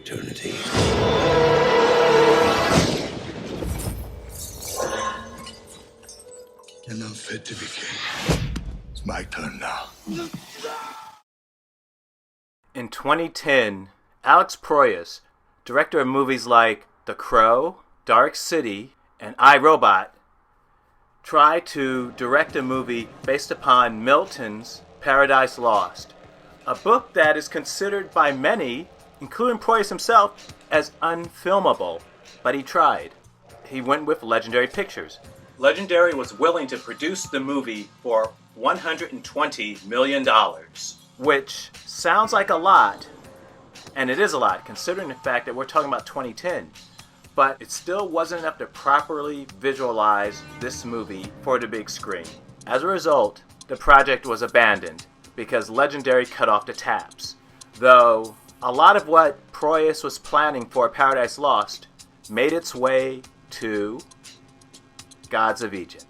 eternity. And I'm fit to be king. It's my turn now. In 2010, Alex Proyas, director of movies like The Crow, Dark City, and I, Robot, tried to direct a movie based upon Milton's Paradise Lost, a book that is considered by many, including Proyas himself, as unfilmable. But he tried. He went with Legendary Pictures. Legendary was willing to produce the movie for $120 million, which sounds like a lot, and it is a lot considering the fact that we're talking about 2010, but it still wasn't enough to properly visualize this movie for the big screen. As a result, the project was abandoned because Legendary cut off the taps, though a lot of what Proyas was planning for Paradise Lost made its way to Gods of Egypt.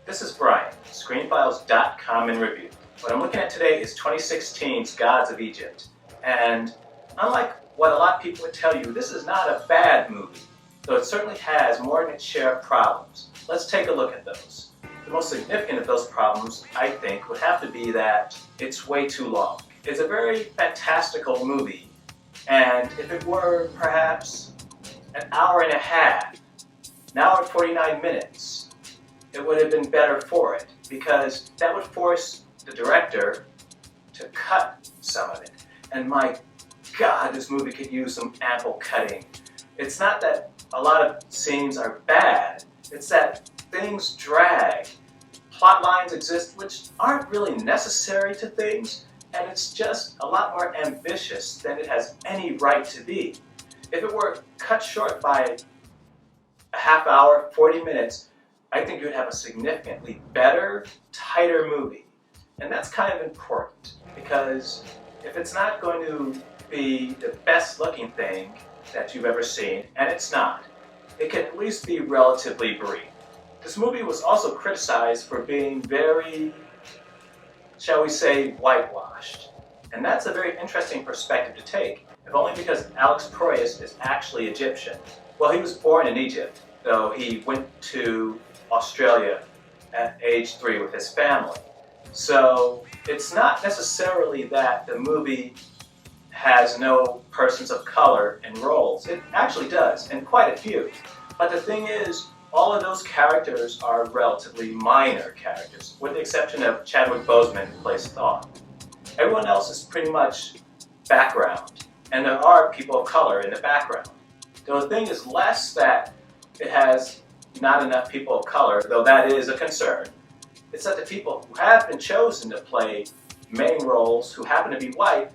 This is Brian, ScreenFiles.com in review. What I'm looking at today is 2016's Gods of Egypt. And unlike what a lot of people would tell you, this is not a bad movie, though it certainly has more than its share of problems. Let's take a look at those. The most significant of those problems, I think, would have to be that it's way too long. It's a very fantastical movie, and if it were perhaps an hour and a half, an hour and 49 minutes, it would have been better for it, because that would force the director to cut some of it. And my God, this movie could use some ample cutting. It's not that a lot of scenes are bad, it's that things drag. Plot lines exist which aren't really necessary to things, and it's just a lot more ambitious than it has any right to be. If it were cut short by a half hour, 40 minutes, I think you would have a significantly better, tighter movie. And that's kind of important, because if it's not going to be the best looking thing that you've ever seen, and it's not, it can at least be relatively brief. This movie was also criticized for being very, shall we say, whitewashed. And that's a very interesting perspective to take, if only because Alex Proyas is actually Egyptian. Well, he was born in Egypt, though he went to Australia at age 3 with his family. So it's not necessarily that the movie has no persons of color in roles. It actually does, and quite a few. But the thing is, all of those characters are relatively minor characters, with the exception of Chadwick Boseman, who plays Thoth. Everyone else is pretty much background, and there are people of color in the background. The thing is less that it has not enough people of color, though that is a concern. It's that the people who have been chosen to play main roles, who happen to be white,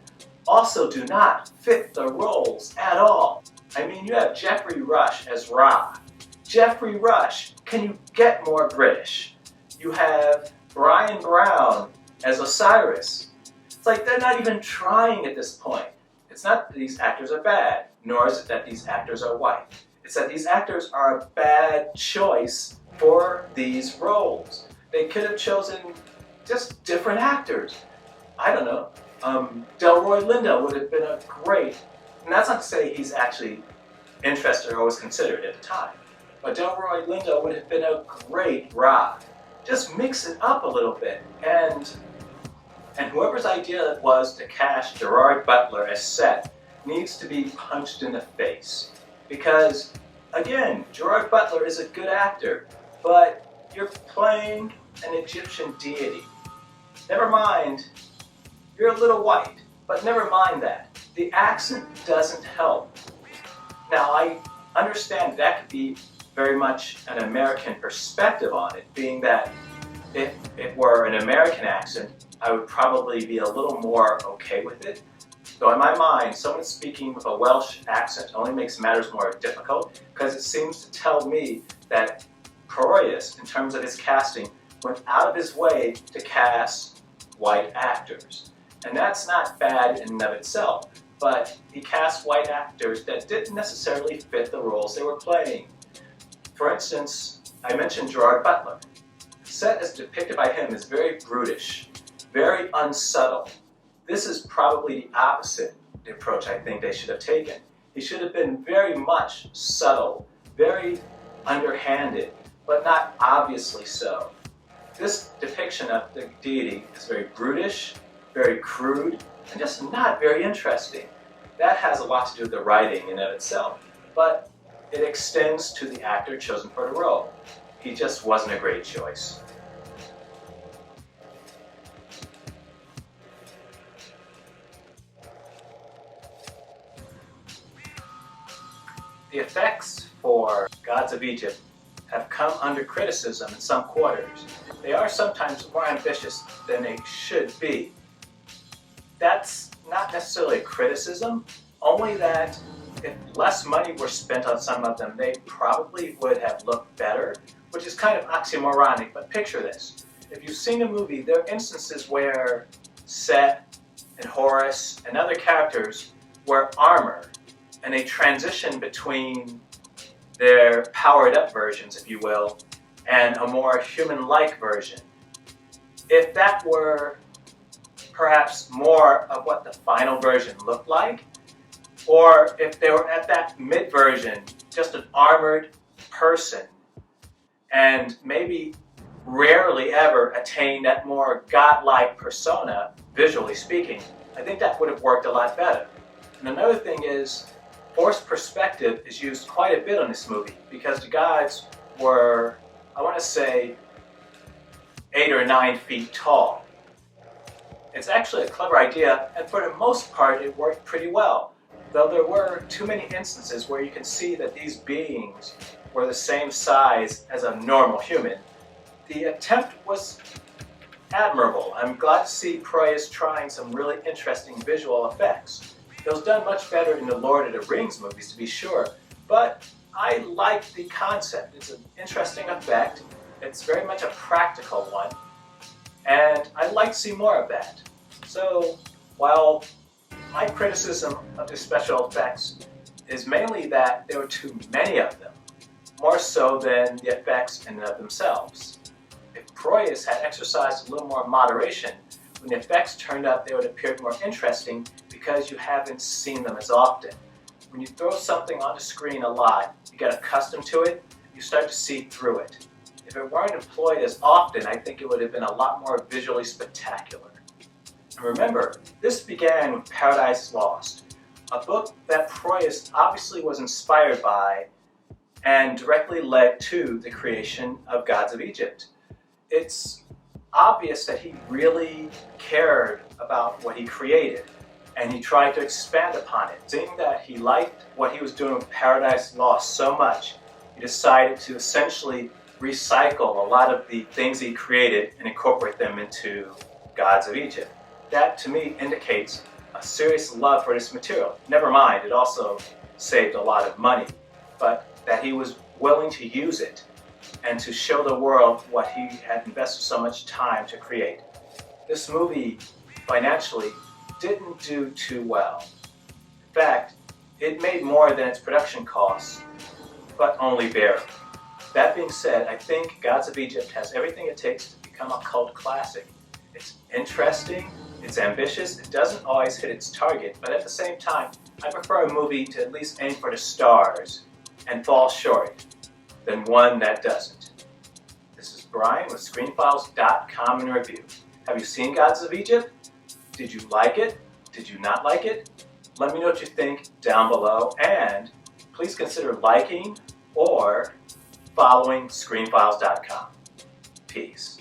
also do not fit the roles at all. I mean, you have Geoffrey Rush as Ra. Geoffrey Rush, can you get more British? You have Brian Brown as Osiris. It's like they're not even trying at this point. It's not that these actors are bad, nor is it that these actors are white. It's that these actors are a bad choice for these roles. They could have chosen just different actors. I don't know. Delroy Lindo would have been a great, and that's not to say he's actually interested or was considered at the time, but Delroy Lindo would have been a great Ra. Just mix it up a little bit, and whoever's idea it was to cast Gerard Butler as Set needs to be punched in the face. Because, again, Gerard Butler is a good actor, but you're playing an Egyptian deity. Never mind You're a little white, but never mind that. The accent doesn't help. Now, I understand that could be very much an American perspective on it, being that if it were an American accent, I would probably be a little more okay with it. Though in my mind, someone speaking with a Welsh accent only makes matters more difficult, because it seems to tell me that Proyas, in terms of his casting, went out of his way to cast white actors. And that's not bad in and of itself, but he cast white actors that didn't necessarily fit the roles they were playing. For instance, I mentioned Gerard Butler. Set as depicted by him is very brutish, very unsubtle. This is probably the opposite the approach I think they should have taken. He should have been very much subtle, very underhanded, but not obviously so. This depiction of the deity is very brutish, very crude, and just not very interesting. That has a lot to do with the writing in and of itself, but it extends to the actor chosen for the role. He just wasn't a great choice. The effects for Gods of Egypt have come under criticism in some quarters. They are sometimes more ambitious than they should be. That's not necessarily a criticism, only that if less money were spent on some of them, they probably would have looked better, which is kind of oxymoronic, but picture this. If you've seen a movie, there are instances where Set and Horus and other characters wear armor, and they transition between their powered-up versions, if you will, and a more human-like version. If that were perhaps more of what the final version looked like, or if they were at that mid-version, just an armored person, and maybe rarely ever attain that more godlike persona, visually speaking, I think that would have worked a lot better. And another thing is, forced perspective is used quite a bit on this movie, because the gods were, I want to say, 8 or 9 feet tall. It's actually a clever idea, and for the most part it worked pretty well. Though there were too many instances where you can see that these beings were the same size as a normal human, the attempt was admirable. I'm glad to see Proyas trying some really interesting visual effects. It was done much better in the Lord of the Rings movies, to be sure, but I like the concept. It's an interesting effect. It's very much a practical one, and I'd like to see more of that. So, while my criticism of the special effects is mainly that there were too many of them, more so than the effects in and of themselves. If Proyas had exercised a little more moderation, when the effects turned out, they would appear more interesting because you haven't seen them as often. When you throw something on the screen a lot, you get accustomed to it, you start to see through it. If it weren't employed as often, I think it would have been a lot more visually spectacular. And remember, this began with Paradise Lost, a book that Proyas obviously was inspired by and directly led to the creation of Gods of Egypt. It's obvious that he really cared about what he created, and he tried to expand upon it. Seeing that he liked what he was doing with Paradise Lost so much, he decided to essentially recycle a lot of the things he created and incorporate them into Gods of Egypt. That, to me, indicates a serious love for this material. Never mind, it also saved a lot of money, but that he was willing to use it and to show the world what he had invested so much time to create. This movie, financially, didn't do too well. In fact, it made more than its production costs, but only barely. That being said, I think Gods of Egypt has everything it takes to become a cult classic. It's interesting, it's ambitious, it doesn't always hit its target, but at the same time, I prefer a movie to at least aim for the stars and fall short than one that doesn't. This is Brian with ScreenFiles.com in review. Have you seen Gods of Egypt? Did you like it? Did you not like it? Let me know what you think down below, and please consider liking or following ScreenFiles.com. Peace.